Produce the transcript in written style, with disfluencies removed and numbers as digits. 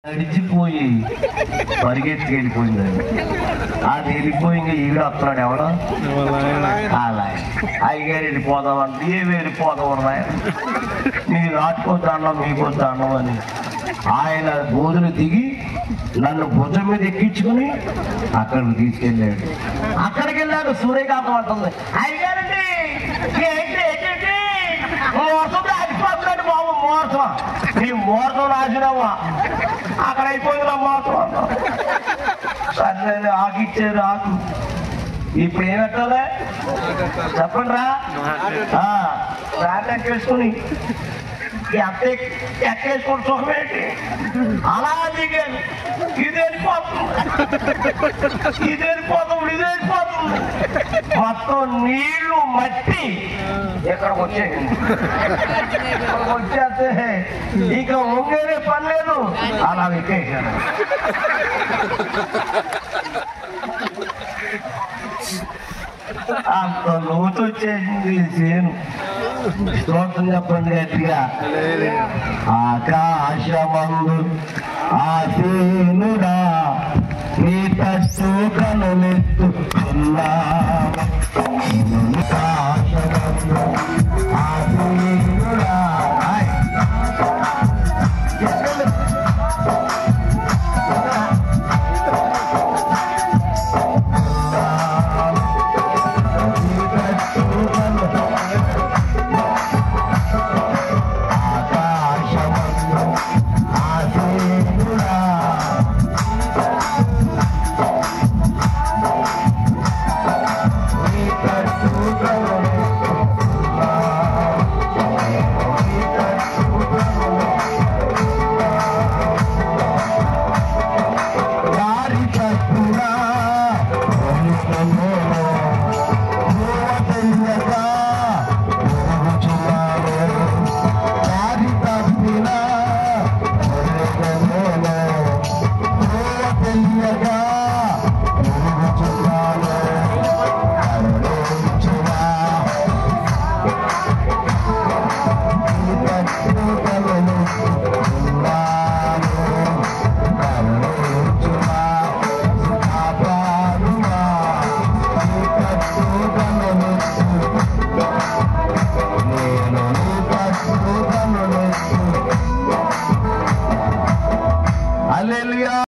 నడిచిపోయి పరిగెత్తికి వెళ్ళిపోయిందండి. అది వెళ్ళిపోయి ఇంకా ఈడు వస్తున్నాడు ఎవడో అలా అయ్యగారు వెళ్ళిపోదామంటే ఏమి వెళ్ళిపోదాం ఉన్నాయి నీకు నాటుకోద్దాం మీకొద్దాం అని ఆయన బోధులు దిగి నన్ను భుజం మీద ఎక్కించుకుని అక్కడికి తీసుకెళ్ళాడు. అక్కడికి వెళ్ళాడు సూర్యకాంతం అంటుంది అయ్యగారండి మోసం రాసిపోతున్నాడు బాబు మోసం నీ మోసం రాసినావా అక్కడ అయిపోయింది నా మోసం అన్నా. సరే ఆకిచ్చారు ఆకు ఇప్పుడు ఏమెట్టాలే చెప్పండి రా ఎక్కేసుకుని ఎక్కేసుకుని సుఖమేంటి అలా దిగాను ఇది వెళ్ళిపోతుంది మొత్తం నీళ్లు మట్టి ఇక్కడికి వచ్చేస్తే ఇక ఉంగేనే పని లేదు అలా ఎక్కేసాను. అంత లోతు వచ్చేసింది చేను. స్తోత్రం చెప్పండి గట్టిగా. ఆకాశమందు ఆసీనుడా నీ తట్టు కనులెత్తుకున్నా ఆకాశమందు ఆసీనుడా